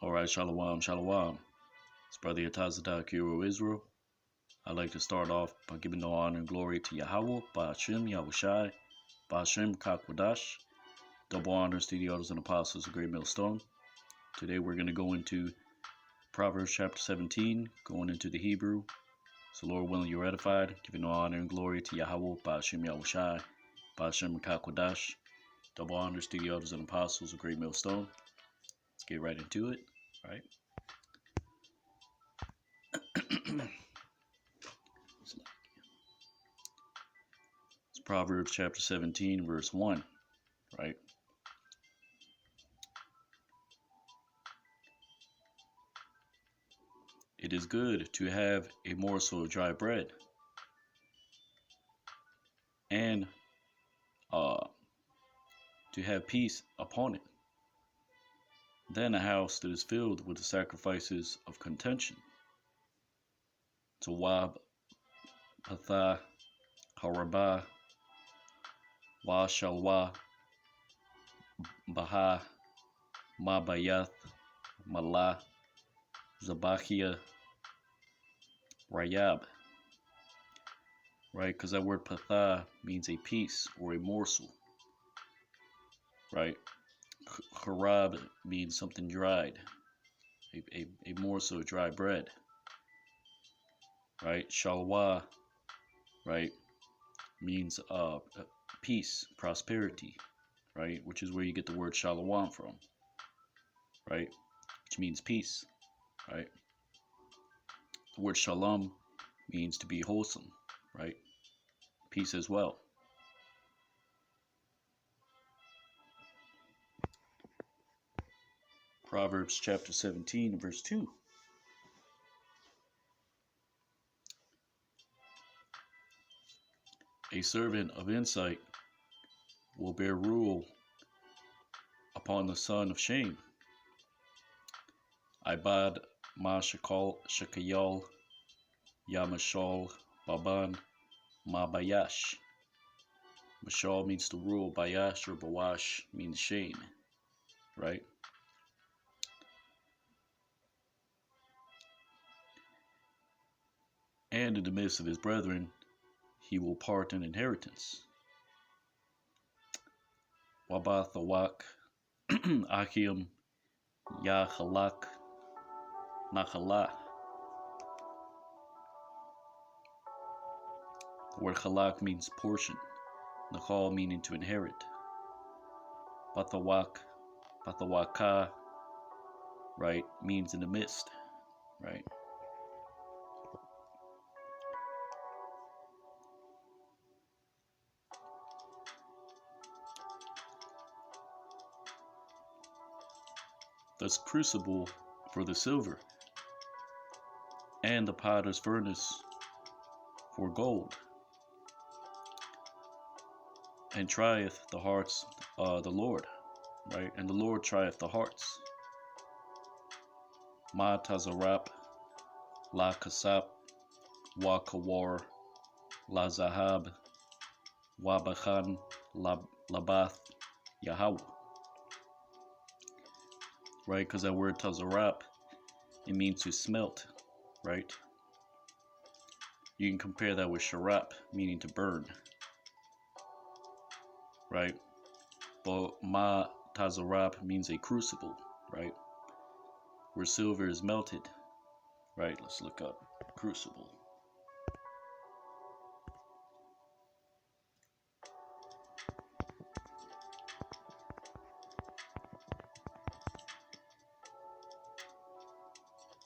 All right, shalom, shalom. It's Brother Yatazadak, hero Israel. I'd like to start off by giving the honor and glory to Yahweh, Ba'ashem, Yahushai, Ba'ashem, Kakwadash. Double honors to the elders and apostles of Great Millstone. Today we're going to go into Proverbs chapter 17, going into the Hebrew. So Lord willing, you're edified. Giving the honor and glory to Yahweh, Ba'ashem, Yahushai, Ba'ashem, Kakwadash. Double honors to the elders and apostles of Great Millstone. Let's get right into it, right? It's Proverbs chapter 17, verse 1, right? It is good to have a morsel of dry bread and to have peace upon it, than a house that is filled with the sacrifices of contention. Tawab, Patha, Harabah, Wa Shalwa, Baha, Mabayath, Malah, Zabakia, Rayab. Right? Because that word Patha means a piece or a morsel. Right? Harab means something dried, a morsel of dry bread. Right? Shalwa, right, means peace, prosperity, right? Which is where you get the word shalom from, right? Which means peace, right? The word shalom means to be wholesome, right? Peace as well. Proverbs chapter 17, verse 2. A servant of insight will bear rule upon the son of shame. Ibad ma shakayal yamashal baban ma bayash. Mashal means to rule, bayash or bawash means shame, right? And in the midst of his brethren, he will part an inheritance. Wabathawak, Akim, Yahalak, Nachalah. The word halak means portion, Nachal meaning to inherit. Bathawak, Bathawaka, right, means in the midst, right? Thus crucible for the silver, and the potter's furnace for gold, and trieth the hearts the Lord, right? And the Lord trieth the hearts. Ma tazarap, la kasap, wa kawar, la zahab, wa bachan, labath, Yahweh. Right? Because that word tazarap, it means to smelt, right? You can compare that with sharap, meaning to burn, right? But ma tazarap means a crucible, right? Where silver is melted, right? Let's look up crucible.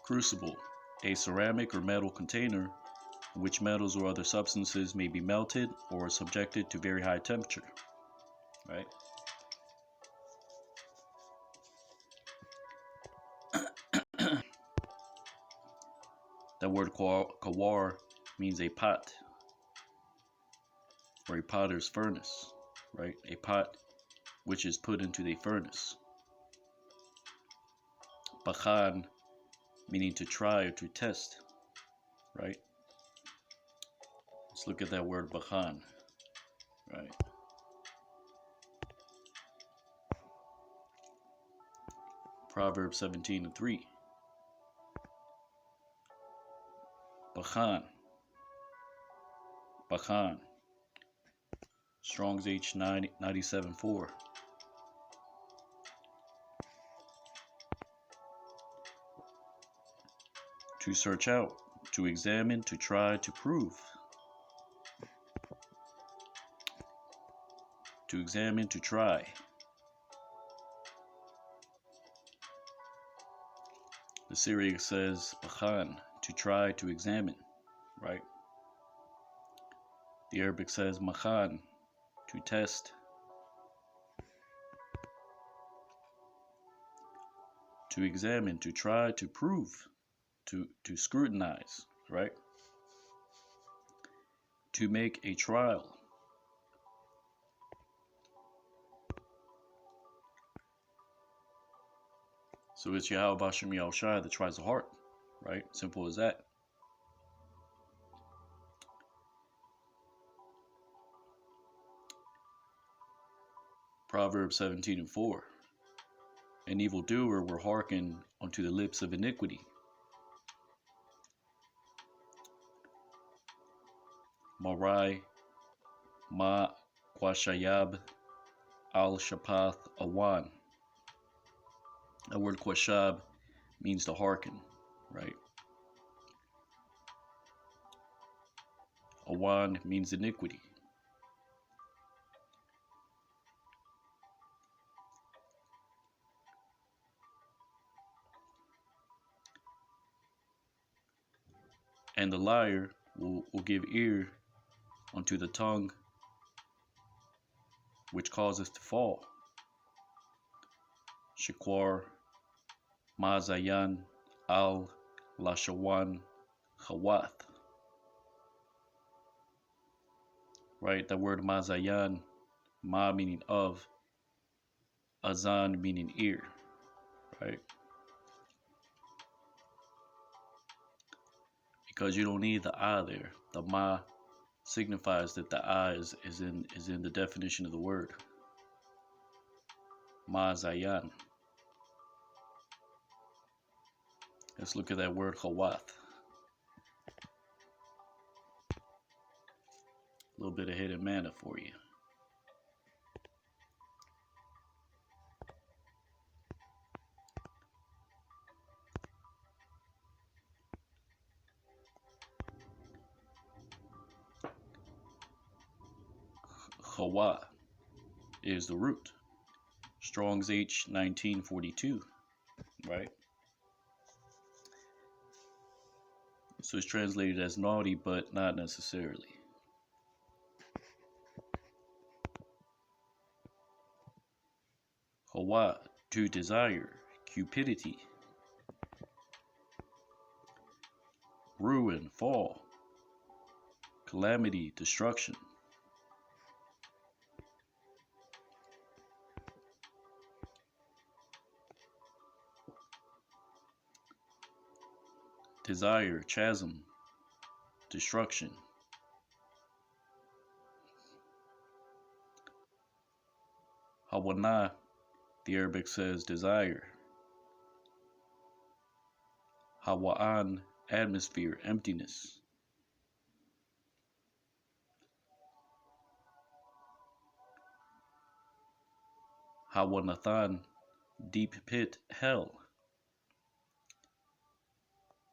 Crucible, a ceramic or metal container in which metals or other substances may be melted or subjected to very high temperature, right? That word kawar means a pot or a potter's furnace, right? A pot which is put into the furnace. Bachan meaning to try or to test, right? Let's look at that word bachan, right? Proverbs 17:3. Bachan. Bachan. Strong's H97.4. To search out, to examine, to try, to prove. To examine, to try. The Syriac says bachan, to try, to examine, right? The Arabic says machan, to test. To examine, to try, to prove, to scrutinize, right? To make a trial. So it's Yahweh Bashem Yahushai that tries the heart, right? Simple as that. Proverbs 17:4. An evildoer will hearken unto the lips of iniquity. Marai Ma Quashayab Al Shapath Awan. The word Quashab means to hearken, right? Awan means iniquity. And the liar will give ear unto the tongue which causes to fall. Shakwar Mazayan al Lashawan Hawath. Right, that word Mazayan, Ma meaning of, Azan meaning ear, right? Because you don't need the I there. The Ma signifies that the I is in the definition of the word. Mazayan. Let's look at that word Hawath. A little bit of hidden manna for you. Hawa is the root. Strong's H1942, right? So it's translated as naughty, but not necessarily. Hawa, to desire, cupidity, ruin, fall, calamity, destruction. Desire, chasm, destruction. Hawana, the Arabic says desire. Hawa'an, atmosphere, emptiness. Hawanathan, deep pit, hell.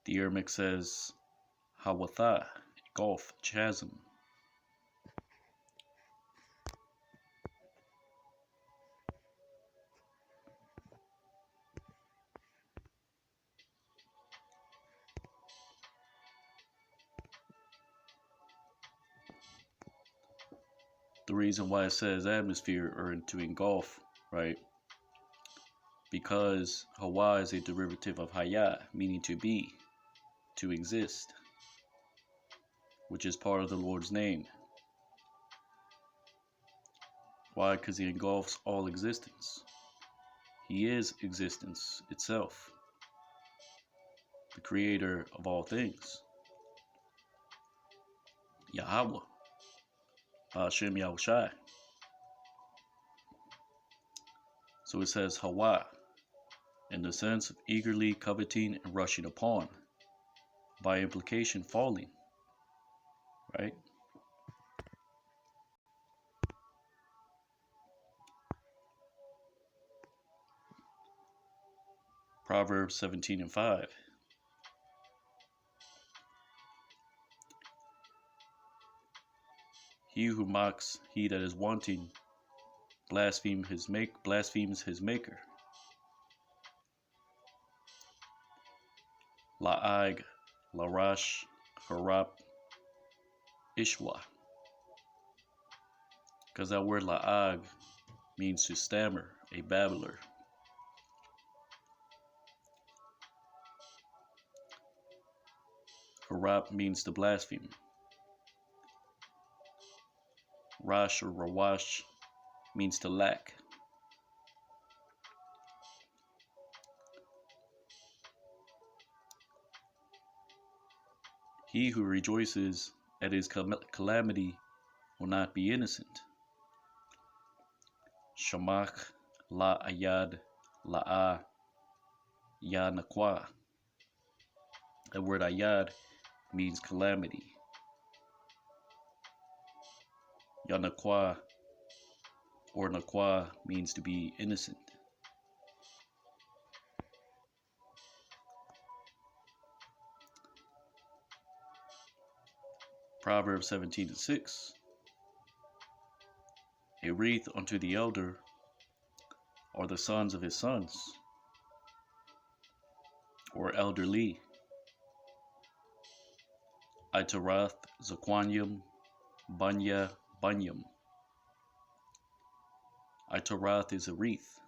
The Arabic says Hawatha, gulf, chasm. The reason why it says atmosphere or to engulf, right? Because Hawa is a derivative of Haya, meaning to be, to exist, which is part of the Lord's name. Why? Because he engulfs all existence. He is existence itself, the creator of all things. Yahweh, Hashem Yahushai. So it says Hawa, in the sense of eagerly coveting and rushing upon, by implication falling, right? Proverbs 17:5. He who mocks he that is wanting blasphemes his maker. La'ag, larash, harap, ishwa. Because that word la'ag means to stammer, a babbler. Harap means to blaspheme. Rash or rawash means to lack. He who rejoices at his calamity will not be innocent. Shamach la ayad la'a ya nakwa. The word ayad means calamity. Yanakwa or nakwa means to be innocent. Proverbs 17:6. A wreath unto the elder are the sons of his sons, or elderly. Itarath, Zaquanium, Banya, Bunyam. Itarath is a wreath.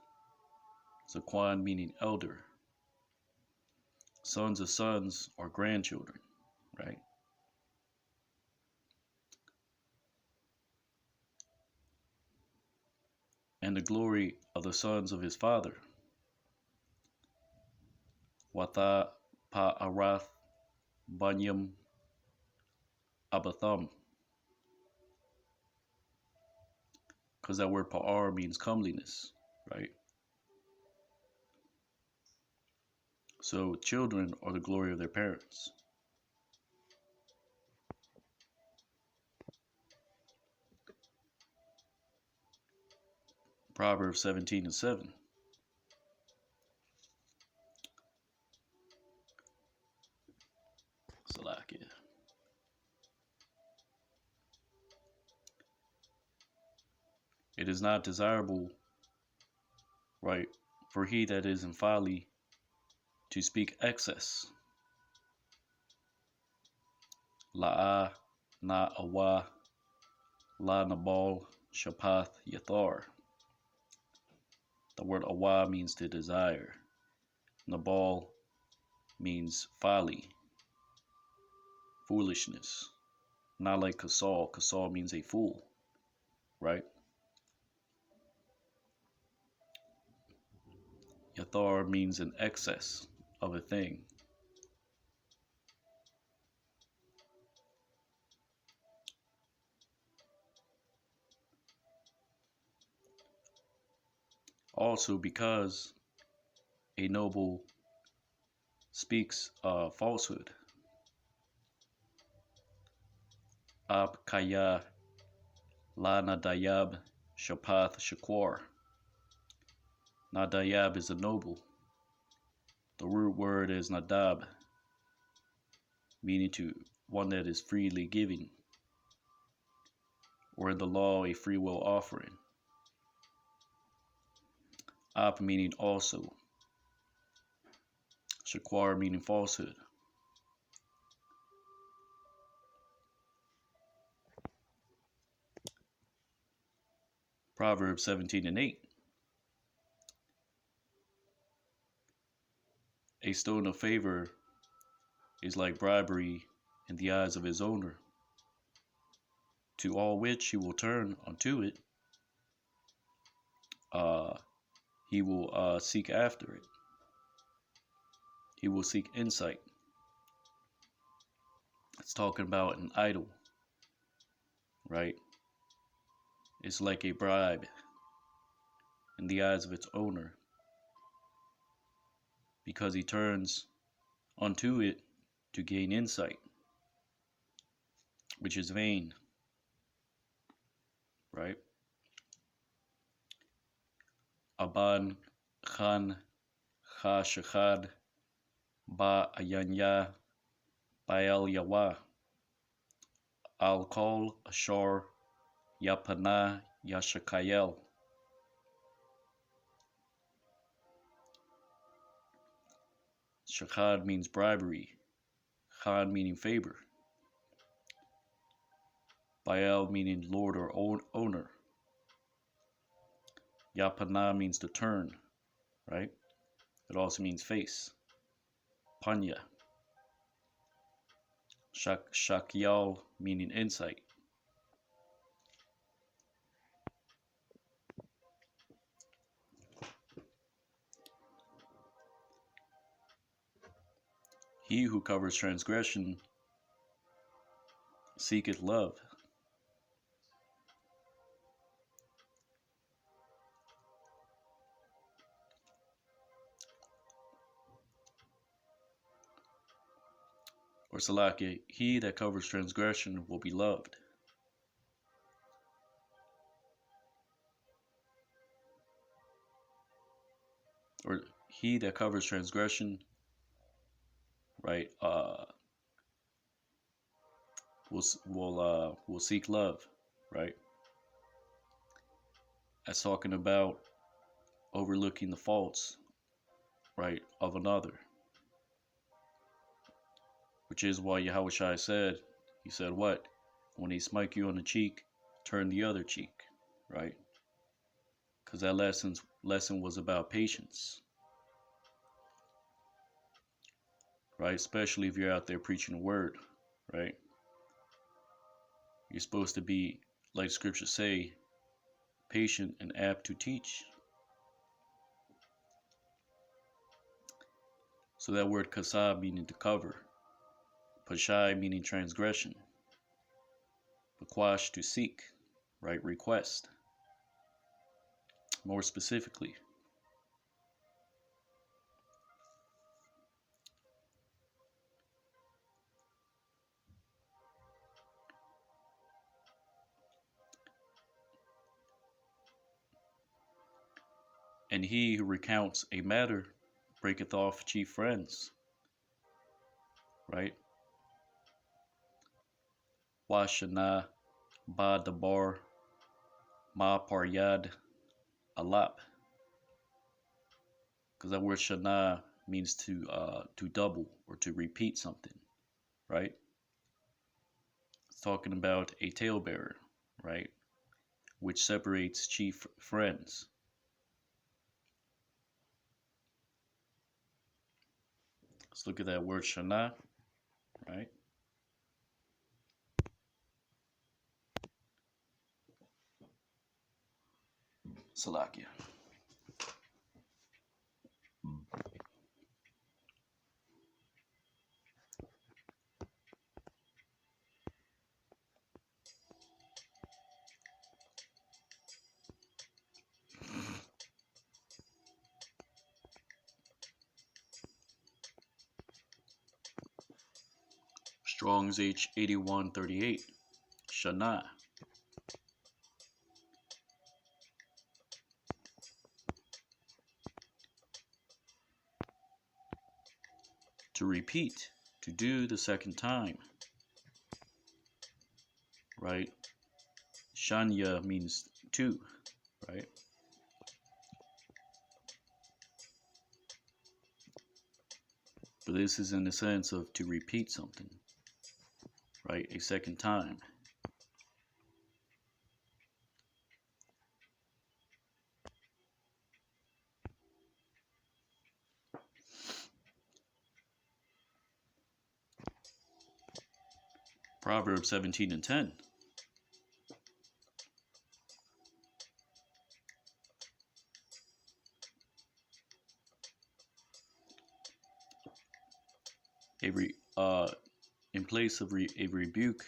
Zaquan meaning elder. Sons of sons are grandchildren, right? And the glory of the sons of his father. Watha Pa'arath Bunyam Abatham. Because that word pa'ar means comeliness, right? So children are the glory of their parents. Proverbs 17:7. Salakia. It is not desirable, right, for he that is in folly to speak excess. La'a, na awa, la nabal, shapath, yathar. The word awa means to desire. Nabal means folly, foolishness. Not like kasal. Kasal means a fool, right? Yathar means an excess of a thing. Also, because a noble speaks falsehood. Ab kaya la nadayab shapath shakwar. Nadayab is a noble. The root word is nadab, meaning to one that is freely giving, or in the law a free will offering. Ab meaning also. Shakwar meaning falsehood. Proverbs 17:8. A stone of favor is like bribery in the eyes of his owner, to all which he will turn unto it. He will seek after it. He will seek insight. It's talking about an idol, right? It's like a bribe in the eyes of its owner. because he turns unto it to gain insight, which is vain, right? Aban Khan Ha Shachad Ba Ayanya Baal Yawa Al Kol Ashar Yapana Yashakayel. Shachad means bribery, Khan meaning favor, Baal meaning lord or owner. Yapana means to turn, right? It also means face. Panya. Shakyal meaning insight. He who covers transgression seeketh love. Or Salaki, he that covers transgression will be loved. Or he that covers transgression, right, will seek love, right? That's talking about overlooking the faults, right, of another. Which is why Yahushua said, he said what? When he smite you on the cheek, turn the other cheek, right? Because that lesson was about patience, right? Especially if you're out there preaching the word, right? You're supposed to be, like scriptures say, patient and apt to teach. So that word kasab meaning to cover, pashai meaning transgression, bakwash to seek, right? Request. More specifically. And he who recounts a matter breaketh off chief friends, right? Washana ba dabar ma paryad alap. Because that word shana means to double or to repeat something, right? It's talking about a talebearer, right? Which separates chief friends. Let's look at that word shana, right? Salakia. Strong's H8138. Shana. To repeat, to do the second time, right? Shanya means two, right? But this is in the sense of to repeat something, right? A second time. Proverbs 17:10. In place of a rebuke,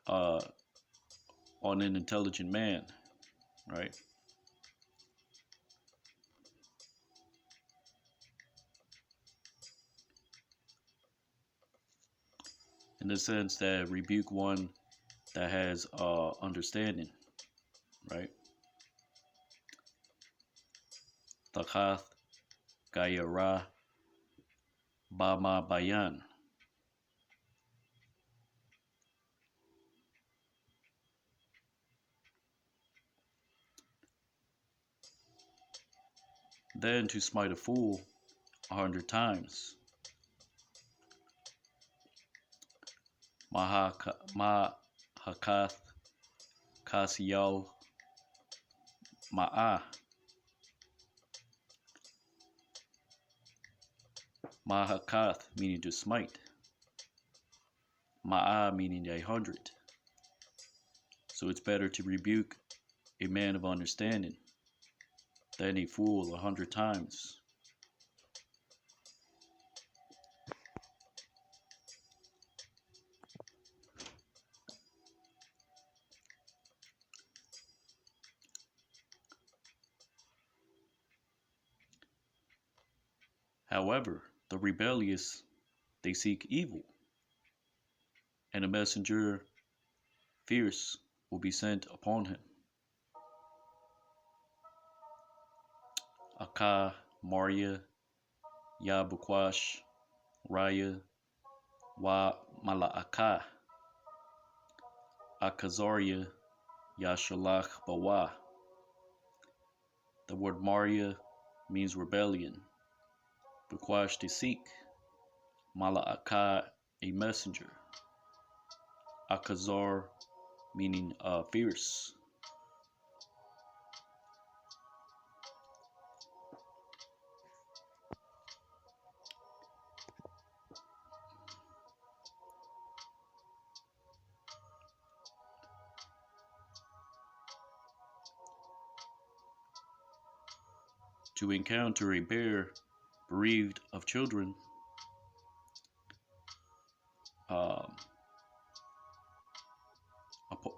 on an intelligent man, right? in the sense that rebuke one that has understanding, right? Takath Gayara Bama Bayan. Then to smite a fool 100 times. Mahakath Kasiyal Ma'a. Mahakath meaning to smite. Ma'a meaning 100. So it's better to rebuke a man of understanding than a fool 100 times. However, the rebellious, they seek evil, and a messenger fierce will be sent upon him. Aka, Maria, Yabukwash, Raya, Wa Mala'aka, Akazaria, Yashalach Bawa. The word Maria means rebellion, Bukwash to seek, Mala'aka a messenger, Akazar meaning fierce. To encounter a bear bereaved of children,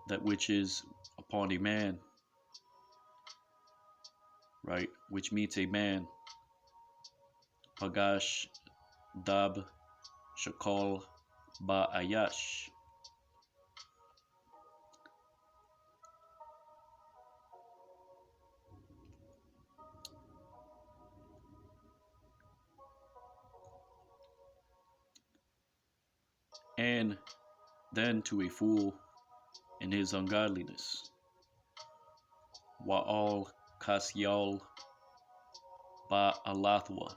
that which is upon a man, right, which meets a man, Pagash Dab Shakal Ba Ayash. And then to a fool in his ungodliness, Wa'al Kasyal Ba Alathwa.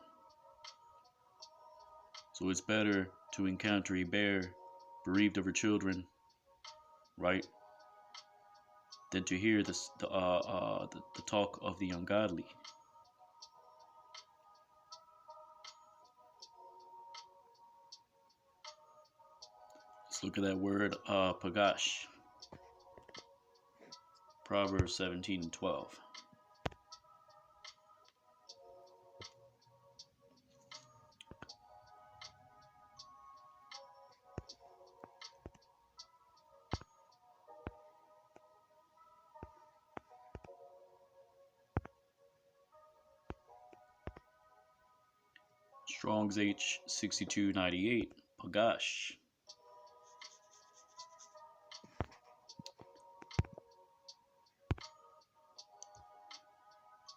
So it's better to encounter a bear bereaved of her children, right, than to hear the talk of the ungodly. Let's look at that word, Pagash. Proverbs 17 and 12. Strong's H6298, Pagash.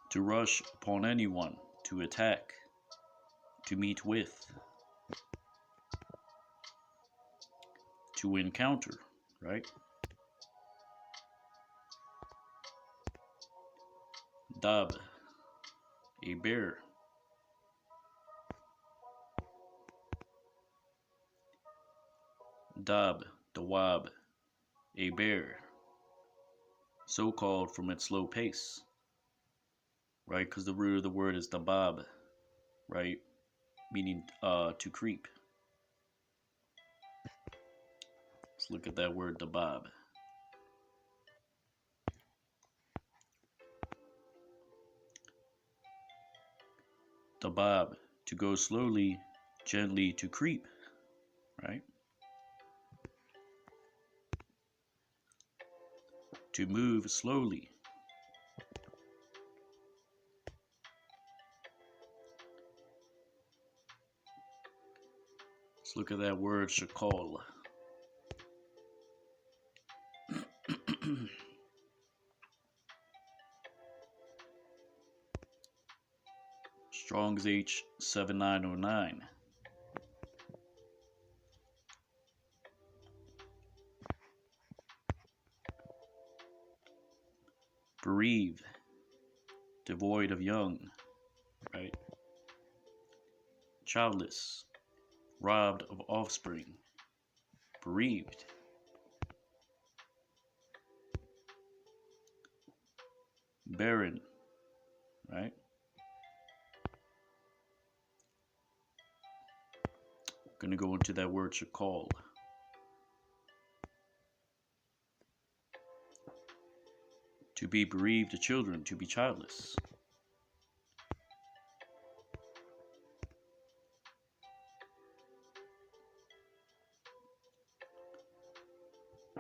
To rush upon anyone, to attack, to meet with, to encounter, right? Dab, a bear. Dab, Dawab, a bear. So called from its slow pace, right? Because the root of the word is dabab, right? Meaning to creep. Let's look at that word dabab. Dabab, to go slowly, gently, to creep, right? To move slowly. Let's look at that word shakal. Strong's H7909. Bereaved, devoid of young, right? Childless, robbed of offspring, bereaved. Barren, right? Gonna go into that word shakal. To be bereaved of children, to be childless.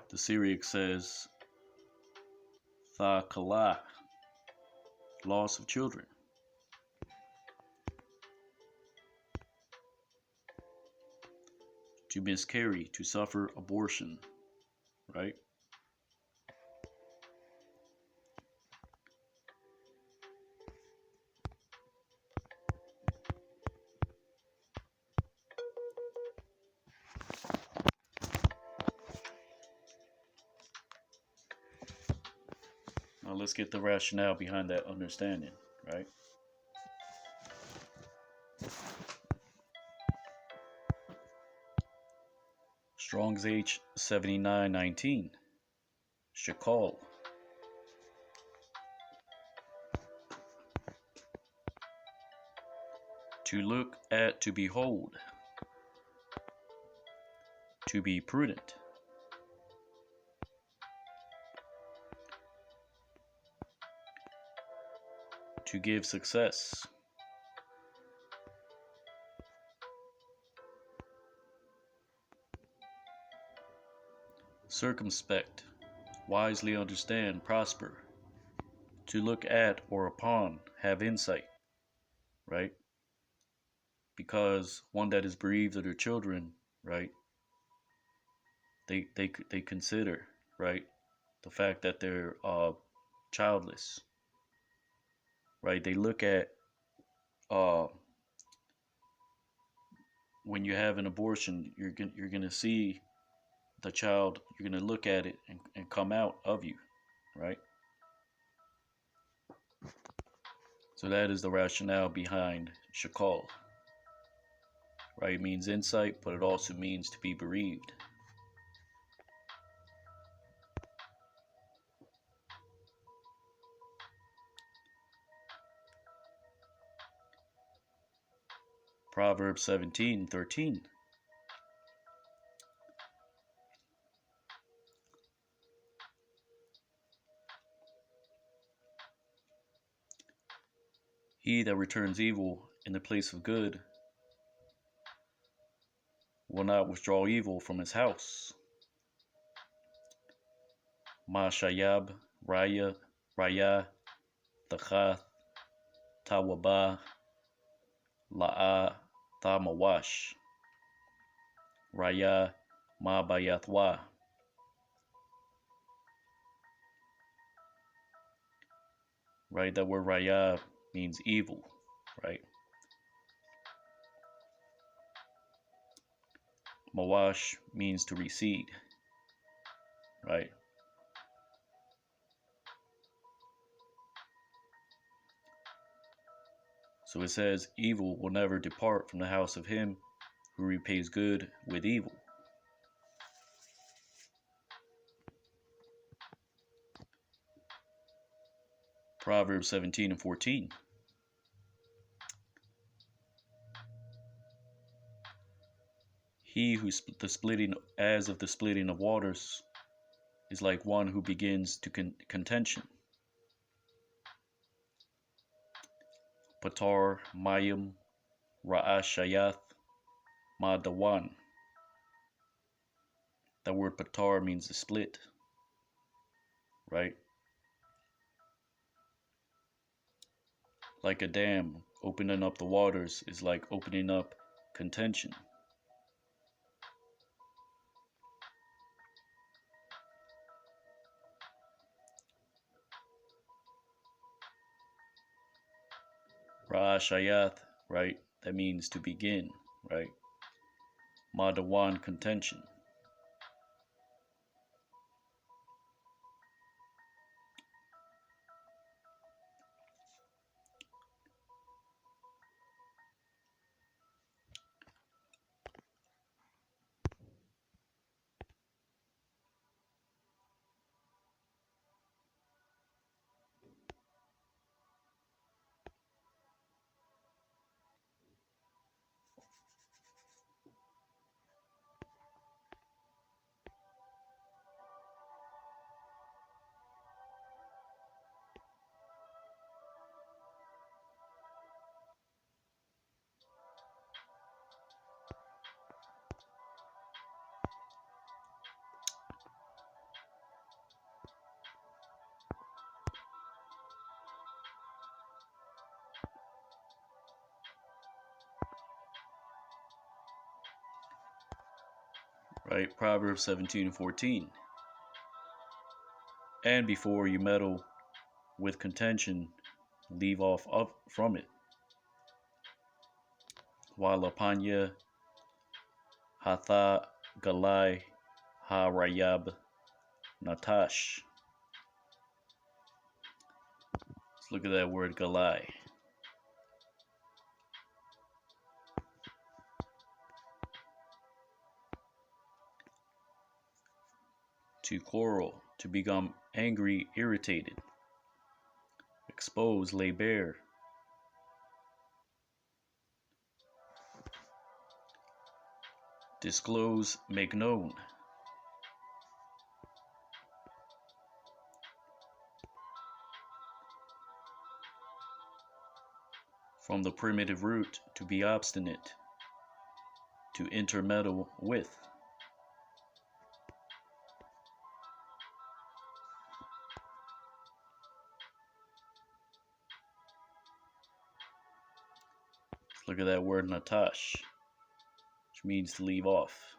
The Syriac says, Thakala, loss of children. To miscarry, to suffer abortion, right? Now let's get the rationale behind that understanding, right? Strong's H7919. Shakal. To look at, to behold. To be prudent. To give success. Circumspect. Wisely understand, prosper. To look at or upon, have insight, right? Because one that is bereaved of their children, right? They consider, right, the fact that they're childless, right? They look at uh, when you have an abortion, you're gonna see the child, you're gonna look at it and come out of you, right? So that is the rationale behind shakal, right? It means insight, but it also means to be bereaved. Proverbs 17:13. He that returns evil in the place of good will not withdraw evil from his house. Mashayab, Raya, Tachath, Tawaba, La'a, Thamawash, Raya, Mabayathwa. Right, that word Raya means evil, right? Mawash means to recede, right? So it says, evil will never depart from the house of him who repays good with evil. Proverbs 17:14. He who the splitting as of the splitting of waters is like one who begins to contention. Patar, Mayim, Ra'ashayath, Madawan. That word patar means to split, right? Like a dam, opening up the waters is like opening up contention. Ra'ashayath, right? That means to begin, right? Madawan, contention. Right? Proverbs 17:14. And before you meddle with contention, leave off up from it. Walapanya Hatha Galai Ha Rayab Natash. Let's look at that word Galai. To quarrel, to become angry, irritated. Expose, lay bare. Disclose, make known. From the primitive root, to be obstinate, to intermeddle with. Let's look at that word Natash, which means to leave off.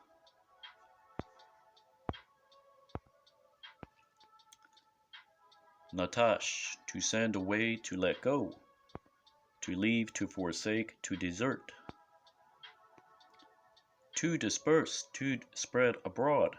Natash, to send away, to let go, to leave, to forsake, to desert, to disperse, to spread abroad.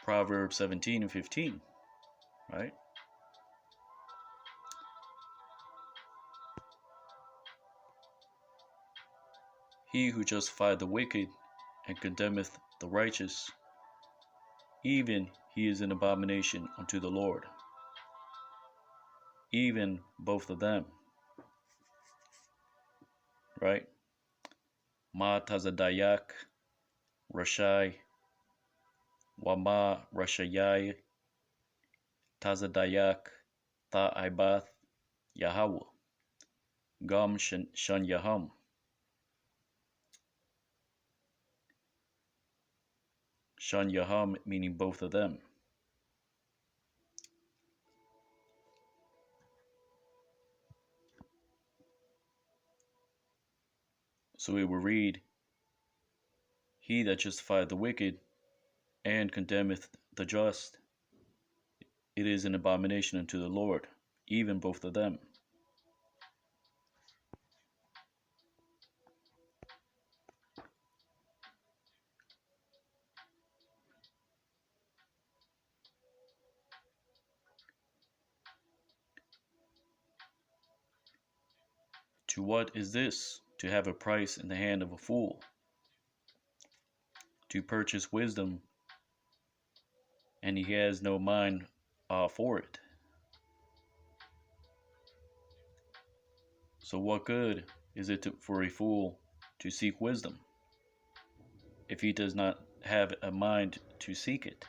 Proverbs 17:15, right? He who justifieth the wicked and condemneth the righteous, even he is an abomination unto the Lord. Even both of them, right? Ma tazadayak, Rashai, Wama Rashayai, Tazadayak, Ta'ibath, Yahweh, Gam Shan Yaham. Shan Yaham meaning both of them. So we will read, he that justifieth the wicked and condemneth the just, it is an abomination unto the Lord, even both of them. To what is this? To have a price in the hand of a fool, to purchase wisdom, and he has no mind for it. So what good is it for a fool to seek wisdom if he does not have a mind to seek it?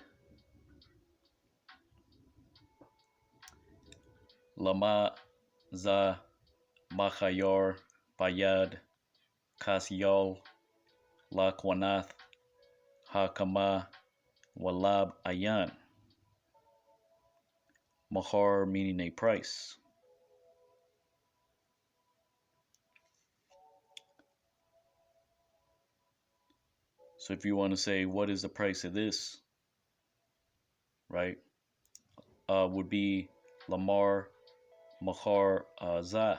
Lama za machayar bayad kasyal lakwanath hakama walab ayan. Mahar meaning a price. So if you want to say, what is the price of this, right, would be Lamar Mahar Zah.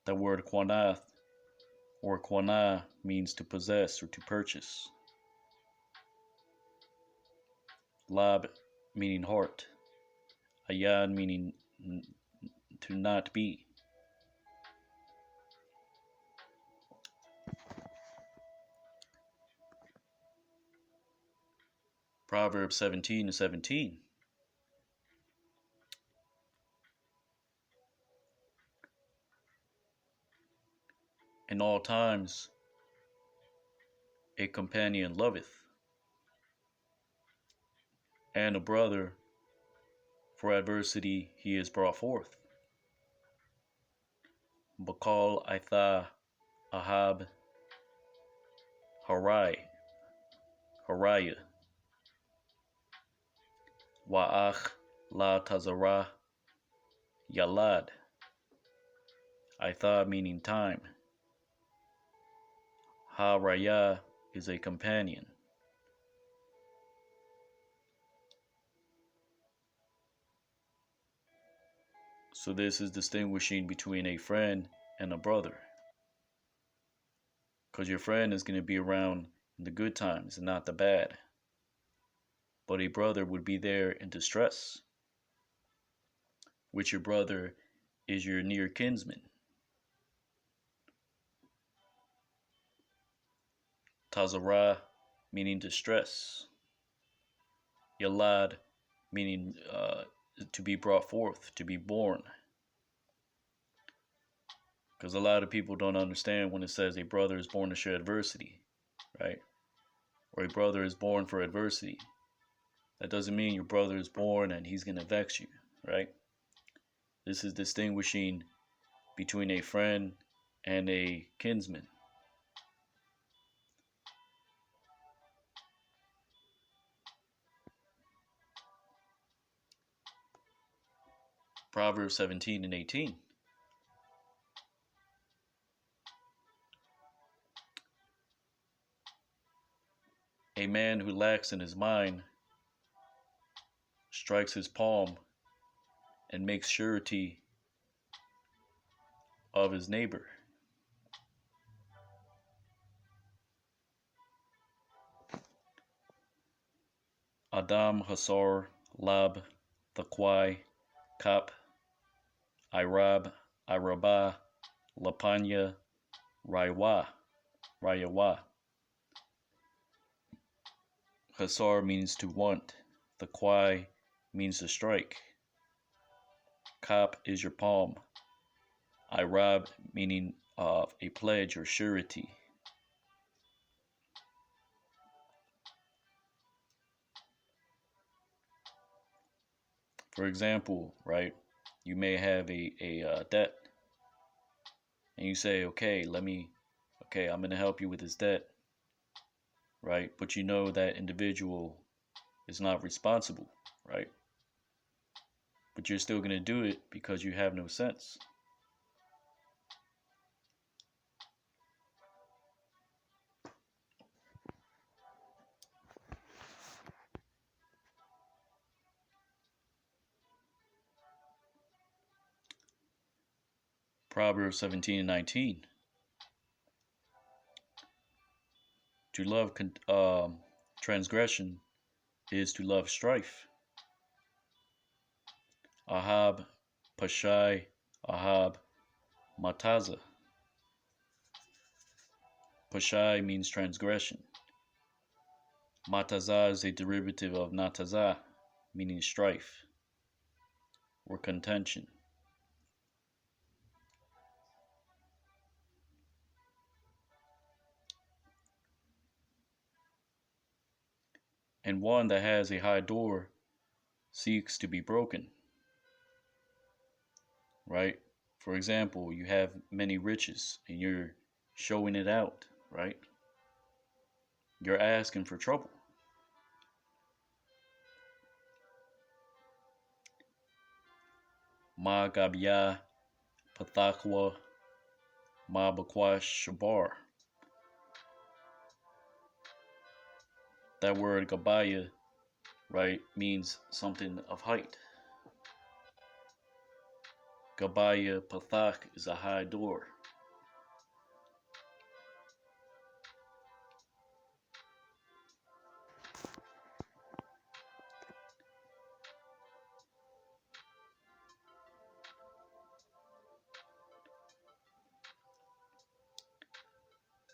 The word quanath or quana means to possess or to purchase. Lab meaning heart. Ayad meaning to not be. Proverbs 17:17. In all times a companion loveth, and a brother for adversity he is brought forth. Bakal Aitha Ahab Harai Haraya Wa'ach La Tazara Yalad. Aitha meaning time. Haraya is a companion. So this is distinguishing between a friend and a brother. Because your friend is going to be around in the good times and not the bad. But a brother would be there in distress, which your brother is your near kinsman. Tazara meaning distress. Yalad meaning to be brought forth, to be born. Because a lot of people don't understand when it says a brother is born to share adversity, right? Or a brother is born for adversity. That doesn't mean your brother is born and he's going to vex you, right? This is distinguishing between a friend and a kinsman. Proverbs 17:18. A man who lacks in his mind strikes his palm and makes surety of his neighbor. Adam Hasar Lab Thakwai Kap Irab Iraba Lapanya Rayawa. Hasar means to want. Thakwai means to strike. Kap is your palm. Irab meaning of a pledge or surety. For example, right, you may have a debt, and you say, okay, I'm going to help you with this debt, right? But you know that individual is not responsible, right? But you're still going to do it because you have no sense. Proverbs 17:19. To love transgression is to love strife. Ahab Pashai Ahab Mataza. Pashai means transgression. Mataza is a derivative of nataza, meaning strife or contention. And one that has a high door seeks to be broken, right? For example, you have many riches and you're showing it out, right? You're asking for trouble. Ma Gabya Pathakwa, Mabakwash Shabar. That word Gabaya, right, means something of height. Gabaya Pathak is a high door.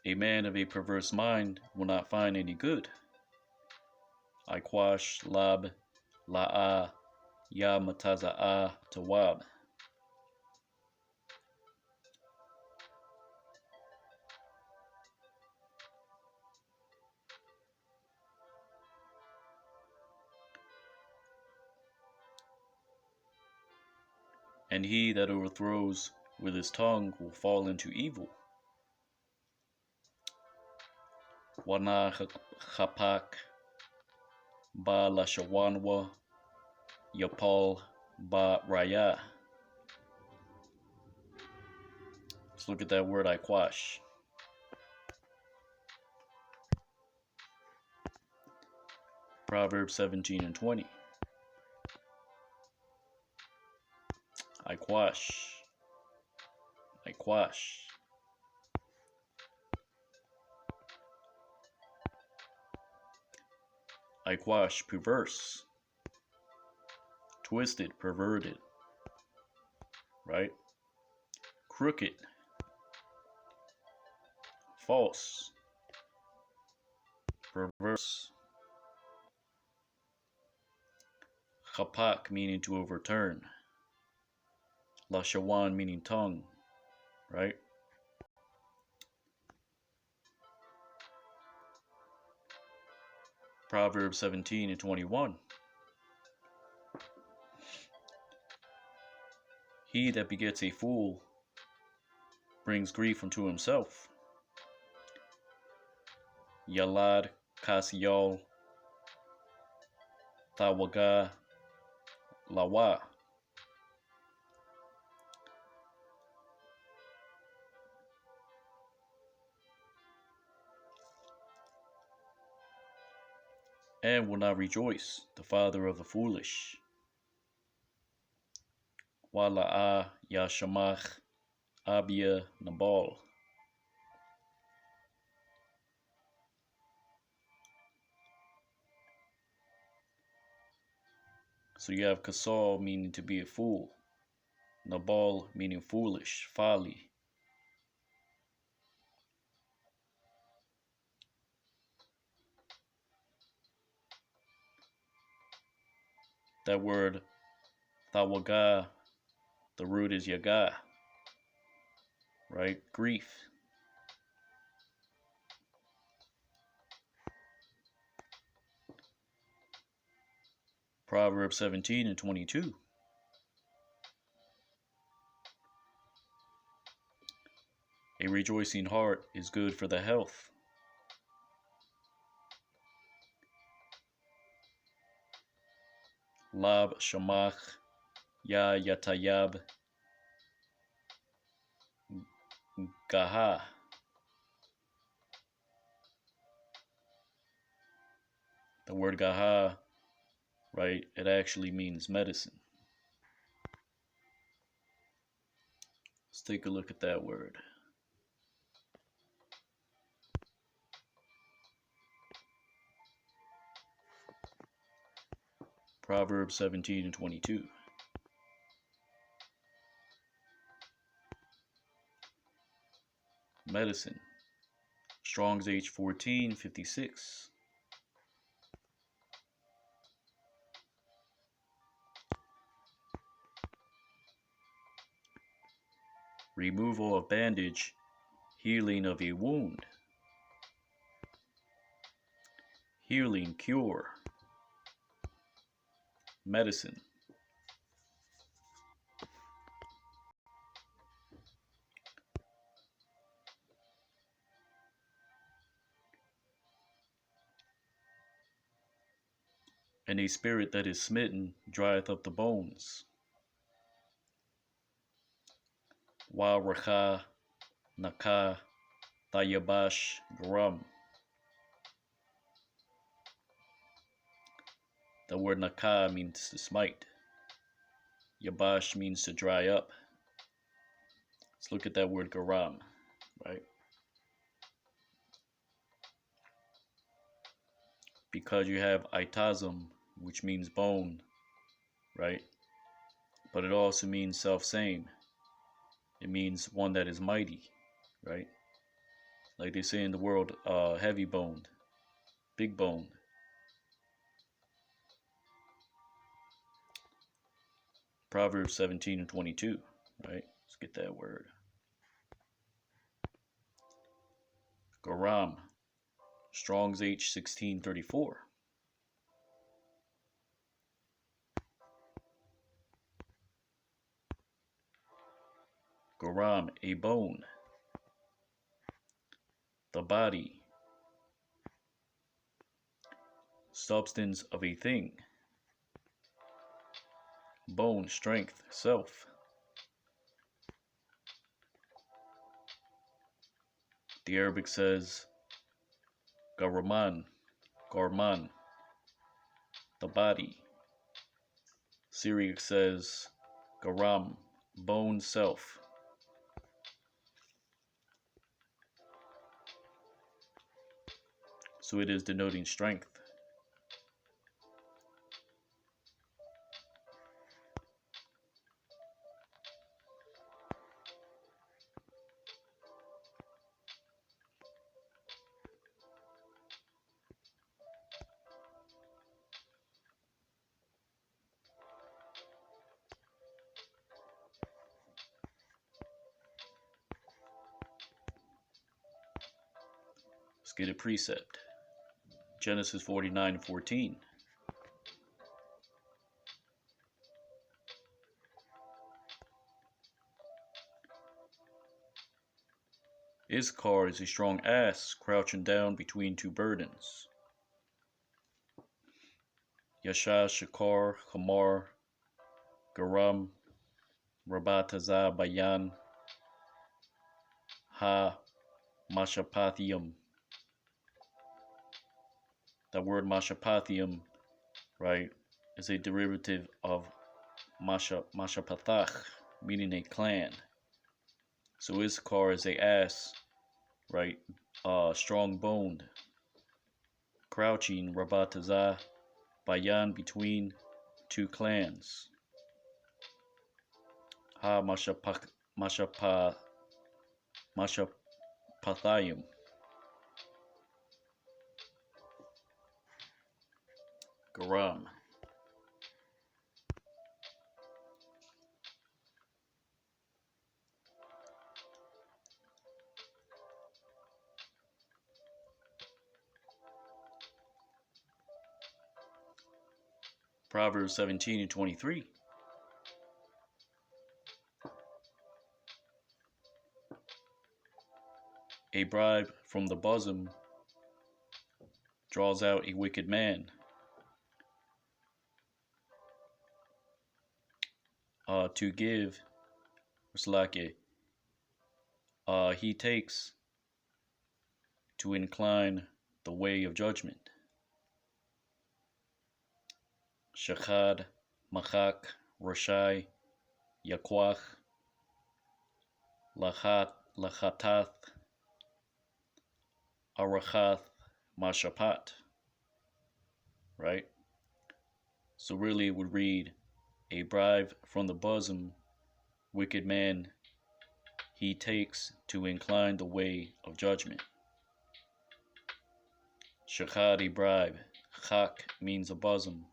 A man of a perverse mind will not find any good. Aikwash Lab La'a Ya Mataza'a Tawab. And he that overthrows with his tongue will fall into evil. Wana Chapak Ba Lashawanwa Yapal Ba Raya. Let's look at that word Aikwash. Proverbs 17 and 20. Aikwash. Aikwash. Aikwash, perverse. Twisted, perverted. Right? Crooked. False. Perverse. Chapak meaning to overturn. Lashawan meaning tongue. Right? Proverbs 17 and 21. He that begets a fool brings grief unto himself. Yalad Kasyal Tawaga Lawa. And will not rejoice, the father of the foolish. Wala'a Yashamach Abia Nabal. So you have Kasal meaning to be a fool. Nabal meaning foolish, folly. That word Tawaga, the root is Yaga. Right? Grief. Proverbs 17 and 22. A rejoicing heart is good for the health. Lab Shamach Ya Yatayab Gaha. The word Gaha, right, it actually means medicine. Let's take a look at that word. Proverbs 17 and 22. Medicine. Strong's H 1456. Removal of bandage, healing of a wound. Healing, cure. Medicine. And a spirit that is smitten drieth up the bones. Wa Racha Naka Thayabash Garam. The word Naka means to smite. Yabash means to dry up. Let's look at that word Garam, right? Because you have Itazim, which means bone, right? But it also means self-same. It means one that is mighty, right? Like they say in the world, heavy boned, big boned. Proverbs 17 and 22, right? Let's get that word. Garam, Strong's H 1634. Garam, a bone. The body, substance of a thing. Bone, strength, self. The Arabic says Garaman, Garman, the body. Syriac says Garam, bone, self. So it is denoting strength. Let's get a precept. Genesis 49:14. Issachar is a strong ass crouching down between two burdens. Yasha Shakar Hamar Garam Rabataza Bayan Ha Mashapathium. The word Mashapathium, right, is a derivative of Mashapathach, meaning a clan. So Issachar is a ass, right, strong boned, crouching Rabataza Bayan between two clans. Ha Mashapathium. Garam. Proverbs 17 and 23. A bribe from the bosom draws out a wicked man. To give, Slake, he takes to incline the way of judgment. Shachad, Machak, Rashai, Yakwach, Lachatath, Arachath, Mashapat. Right? So really it would read, a bribe from the bosom, wicked man, he takes to incline the way of judgment. Shachad, a bribe. Chak means a bosom.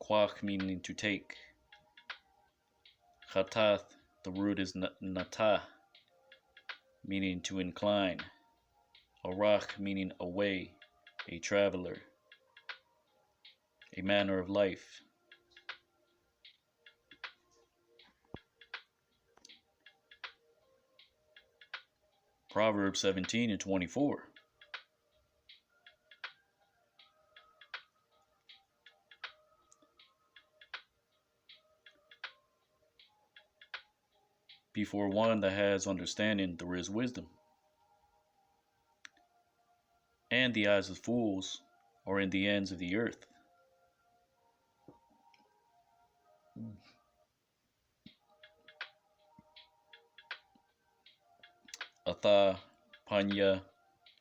Kwach meaning to take. Chatath, the root is natah, meaning to incline. Arach meaning a way, a traveler, a manner of life. Proverbs 17 and 24. Before one that has understanding there is wisdom, and the eyes of fools are in the ends of the earth. Atha, Panya,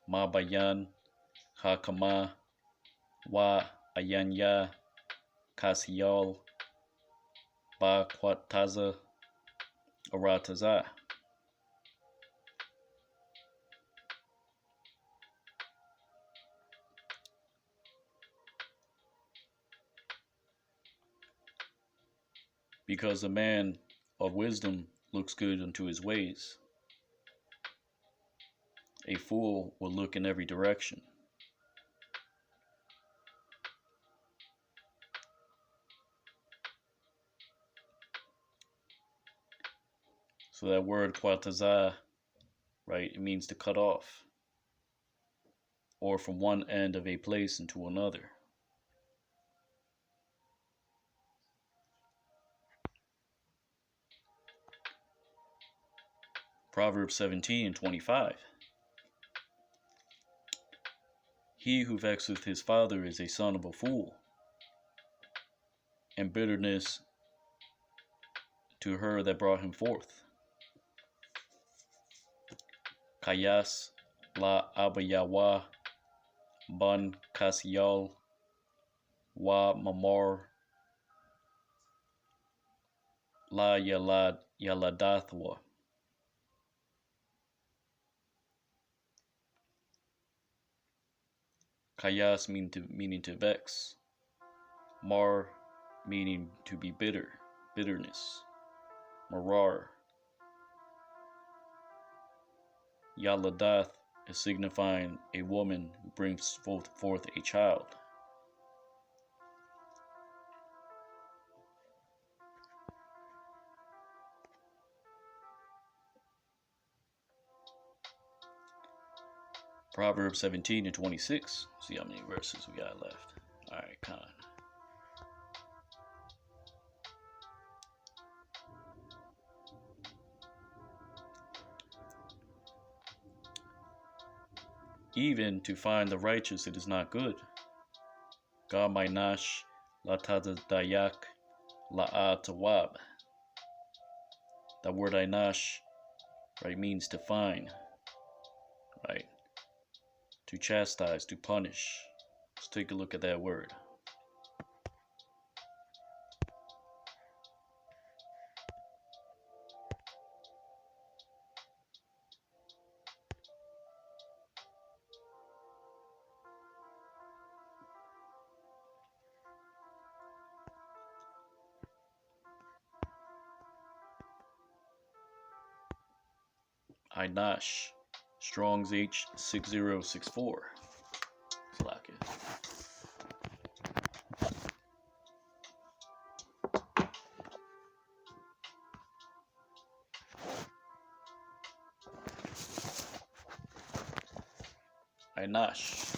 Mabayan, Hakama, Wa Ayanya, Kasiyal, Ba Kwataza, Arataza. Because a man of wisdom looks good unto his ways, a fool will look in every direction. So that word kwataza, right, it means to cut off, or from one end of a place into another. Proverbs 17:25. He who vexeth his father is a son of a fool, and bitterness to her that brought him forth. Kayas la abayawa ban kasyal wa mamar la yaladathwa. Kayas meaning to vex. Mar meaning to be bitter, bitterness. Marar. Yaladath is signifying a woman who brings forth a child. Proverbs 17:26. See how many verses we got left. Alright, Khan. Even to find the righteous it is not good. Ga mainash la tadadayak la atawab. That word ainash, right, means to find, right? To chastise, to punish. Let's take a look at that word. Ainash, Strong's H6064. Slack it. Ainash,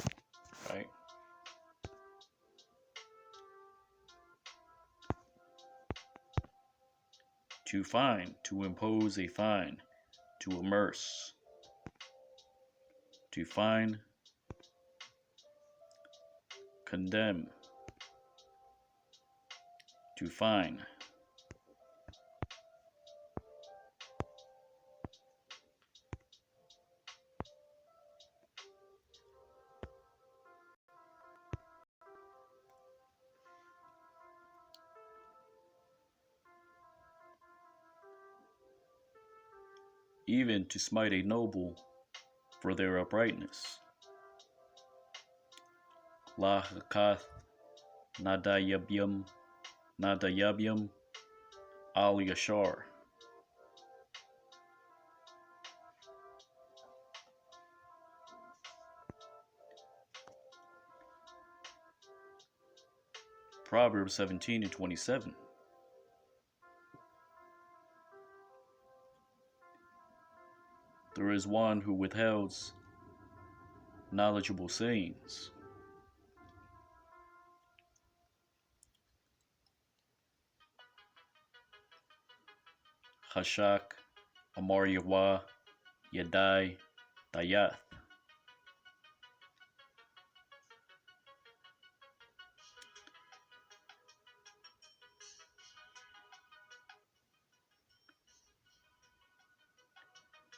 right? To fine, to impose a fine, to immerse. To fine, condemn. To fine. Even to smite a noble for their uprightness. La hakath nadayabyam al yashar. Proverbs 17:27. There is one who withholds knowledgeable sayings. Hashak Amar Yahweh, Yadai, Dayath.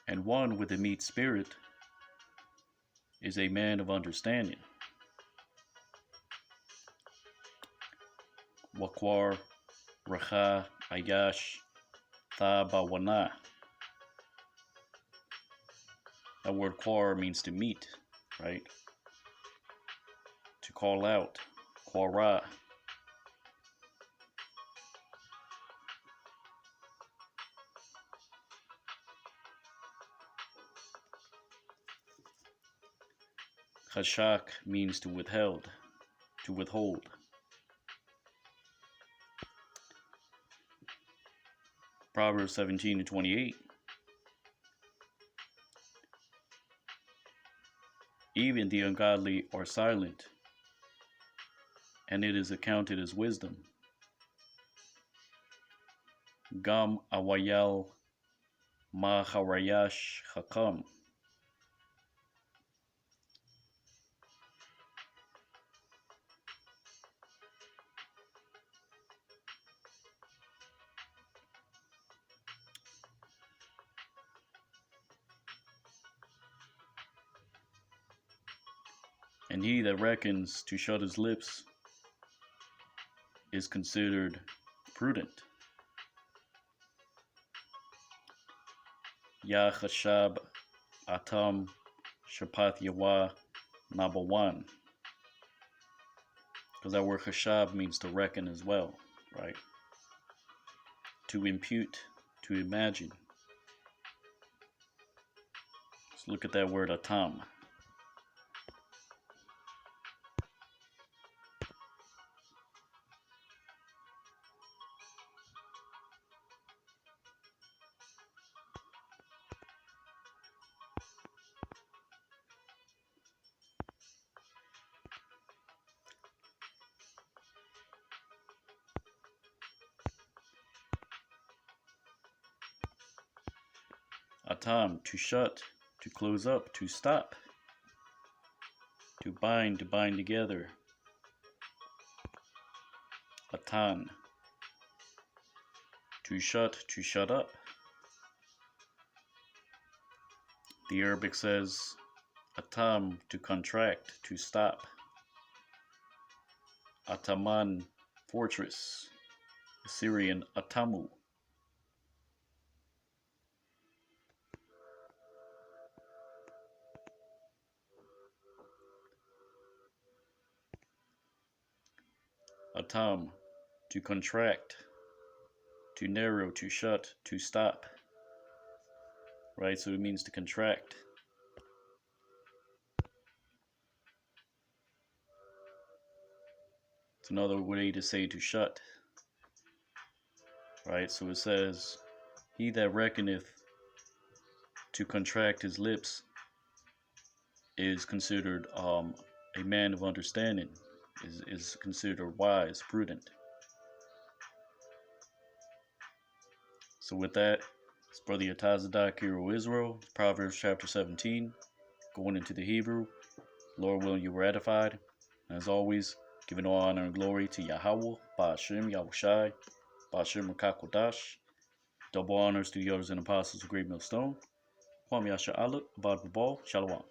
And one with a meek spirit is a man of understanding. Wakwar, Racha, Ayash, Thabawana. That word quar means to meet, right? To call out, quara. Chashak means to withhold. Proverbs 17:28. Even the ungodly are silent, and it is accounted as wisdom. Gam awayal ma harayash hakam. And he that reckons to shut his lips is considered prudent. Ya chashab atam shapath yawa nabawan. Because that word chashab means to reckon as well, right? To impute, to imagine. Let's look at that word atam. Atam, to shut, to close up, to stop, to bind together. Atan, to shut up. The Arabic says atam, to contract, to stop. Ataman, fortress. Assyrian atamu. Atam, to contract, to narrow, to shut, to stop. Right, so it means to contract. It's another way to say to shut. Right, so it says, he that reckoneth to contract his lips is considered a man of understanding, is considered wise, prudent. So with that, it's Brother Yatazadak, Hero Israel, Proverbs chapter 17, going into the Hebrew. Lord willing, you were edified. As always, giving all honor and glory to Yahweh, Ba'ashem, Yahushai, Ba'ashem Rakakodash. Double honors to the elders and apostles of Great Millstone. Kwame Yasha Allah, Abad Babal, Shalom.